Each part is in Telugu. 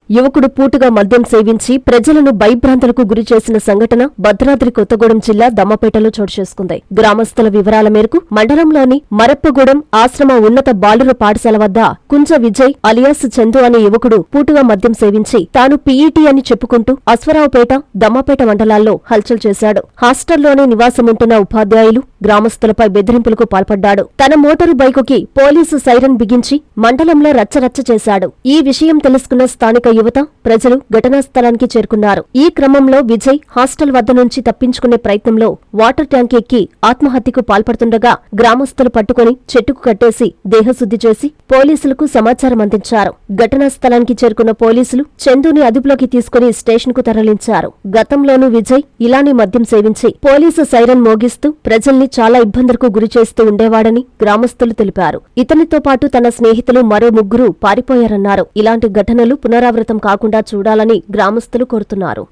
యువకుడు పూటుగా మద్యం సేవించి ప్రజలను భయభ్రాంతులకు గురిచేసిన సంఘటన భద్రాద్రి కొత్తగూడెం జిల్లా దమ్మపేటలో చోటు చేసుకుంది. గ్రామస్తుల వివరాల మేరకు మండలంలోని మరప్పగూడెం ఆశ్రమ ఉన్నత బాలుర పాఠశాల వద్ద కుంజ విజయ్ అలియాస్ చందు అనే యువకుడు పూటుగా మద్యం సేవించి తాను పీఈటీ అని చెప్పుకుంటూ అశ్వరావుపేట, దమ్మపేట మండలాల్లో హల్చల్ చేశాడు. హాస్టల్లోనే నివాసముంటున్న ఉపాధ్యాయులు, గ్రామస్తులపై బెదిరింపులకు పాల్పడ్డాడు. తన మోటారు బైకుకి పోలీసు సైరన్ బిగించి మండలంలో రచ్చరచ్చ చేశాడు. ఈ విషయం తెలుసుకున్న స్థానిక యువత, ప్రజలు ఘటనా స్థలానికి చేరుకున్నారు. ఈ క్రమంలో విజయ్ హాస్టల్ వద్ద నుంచి తప్పించుకునే ప్రయత్నంలో వాటర్ ట్యాంక్ ఎక్కి ఆత్మహత్యకు పాల్పడుతుండగా గ్రామస్తులు పట్టుకుని చెట్టుకు కట్టేసి దేహశుద్ధి చేసి పోలీసులకు సమాచారం అందించారు. ఘటనా స్థలానికి చేరుకున్న పోలీసులు చందుని అదుపులోకి తీసుకుని స్టేషన్ కు తరలించారు. గతంలోనూ విజయ్ ఇలానే మద్యం సేవించి పోలీసు సైరన్ మోగిస్తూ ప్రజల్ని చాలా ఇబ్బందులకు గురిచేస్తూ ఉండేవాడని గ్రామస్తులు తెలిపారు. ఇతనితో పాటు తన స్నేహితులు మరో ముగ్గురు పారిపోయారన్నారు. ఇలాంటి ఘటనలు పునరావృతం కాకుండా చూడాలని గ్రామస్తులు కోరుతున్నారు.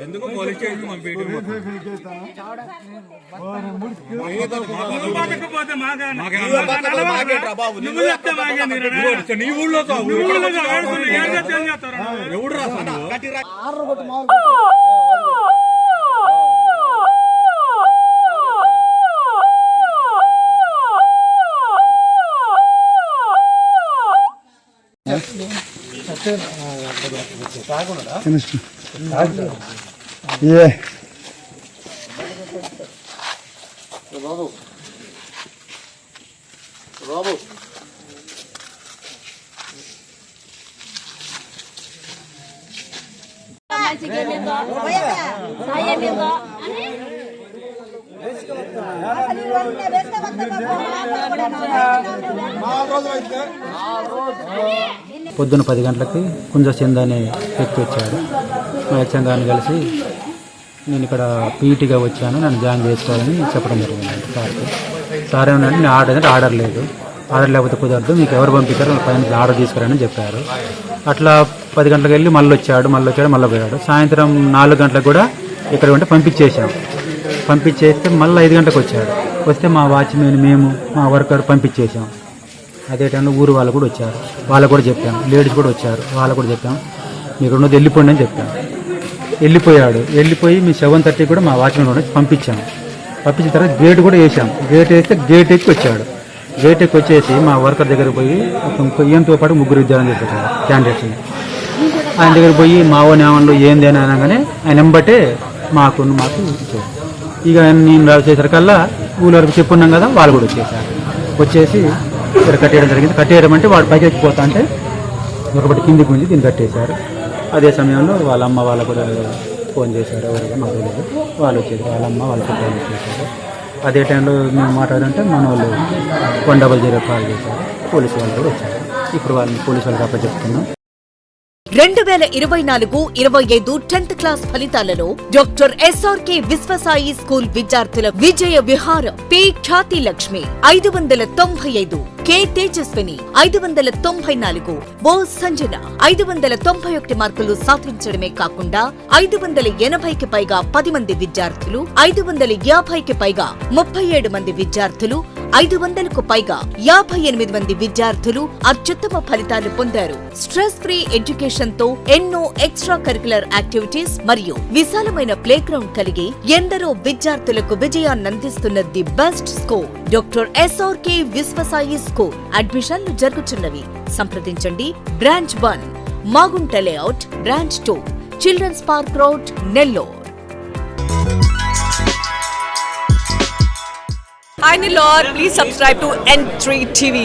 ఎందుకు పోలీస్ స్టేషన్ నీ ఊళ్ళో ఎవడు రా పొద్దున 10 గంటలకి కుంజ చందాన్ని వ్యక్తి వచ్చాడు. చందాన్ని కలిసి నేను ఇక్కడ పీఈటీగా వచ్చాను, నన్ను జాయిన్ చేసుకోవాలని చెప్పడం జరిగింది. సార్ ఏమన్నాడు, నేను ఆర్డర్ లేదు, ఆర్డర్ లేకపోతే కుదరదు, మీకు ఎవరు పంపించారో పైన ఆర్డర్ తీసుకురాని చెప్పారు. అట్లా 10 గంటలకు వెళ్ళి మళ్ళీ వచ్చాడు, మళ్ళీ పోయాడు. సాయంత్రం 4 గంటలకు కూడా ఇక్కడ ఉంటే పంపించేస్తే మళ్ళీ 5 గంటలకు వచ్చాడు. వస్తే మా వాచ్మెన్, మేము, మా వర్కర్ పంపించేసాం. అదే టైంలో ఊరు వాళ్ళు కూడా వచ్చారు, వాళ్ళకు కూడా చెప్పాం. లేడీస్ కూడా వచ్చారు, వాళ్ళకు కూడా చెప్పాం, మీరు ఉన్నది వెళ్ళిపోండి అని చెప్పాం. వెళ్ళిపోయి మీ 7:30 కూడా మా వాచ్మెన్ కూడా పంపించాం. పంపించిన తర్వాత గేట్ కూడా వేసాం. గేట్ వేస్తే గేట్ ఎక్కి వచ్చాడు. గేట్ ఎక్కి వచ్చేసి మా వర్కర్ దగ్గర పోయి ఈయంతో పాటు 3 విద్యార్థులు చెప్పారు క్యాండిడేట్స్ని. ఆయన దగ్గర పోయి మా నేమంలో ఏంది అని అనగానే ఆయన వెంబటే మాకు ఇచ్చారు. ఇక నేను వచ్చేసరికల్లా ఊళ్ళో వరకు చెప్పున్నాం కదా, వాళ్ళు కూడా వచ్చేసి ఇక్కడ కట్టేయడం జరిగింది. కట్టేయడం అంటే వాడు పైకి ఎక్కిపోతా అంటే ఒకటి కిందికి ఉంచి దీన్ని కట్టేశారు. అదే సమయంలో వాళ్ళ అమ్మ వాళ్ళు కూడా ఫోన్ చేశారు, ఎవరైనా మాకు లేదు, వాళ్ళు వచ్చేది, వాళ్ళ అమ్మ వాళ్ళకి ఫోన్ చేశారు. అదే టైంలో మేము మాట్లాడంటే మన వాళ్ళు 100 కాల్ చేశారు. పోలీసు వాళ్ళు కూడా వచ్చారు. ఇప్పుడు వాళ్ళని పోలీసు వాళ్ళకి అప్పచెప్తున్నాం. 2024-25 10th క్లాస్ ఫలితాలలో డాక్టర్ ఎస్ఆర్కే విశ్వసాయి స్కూల్ విద్యార్థుల విజయ విహారం. పి ఖ్యాతి లక్ష్మి 595, కె తేజస్విని 594, ఓ సంజన 591 మార్కులు సాధించడమే కాకుండా 580కి పైగా 10 మంది విద్యార్థులు, 550కి పైగా 37 మంది విద్యార్థులు, 500కు పైగా 58 మంది విద్యార్థులు అత్యుత్తమ ఫలితాలు పొందారు. స్ట్రెస్ ఫ్రీ ఎడ్యుకేషన్ తో ఎన్నో ఎక్స్ట్రా కరికులర్ యాక్టివిటీస్ మరియు విశాలమైన ప్లే గ్రౌండ్ కలిగి ఎందరో విద్యార్థులకు విజయాన్నందిస్తున్న the best school doctor SRK Vishwasai school. అడ్మిషన్లు జరుగుతున్నవి. సంప్రదించండి. Branch 1 Magunta layout, branch 2 children's park road, Nellore. Hi Nilor, please subscribe to N3 TV.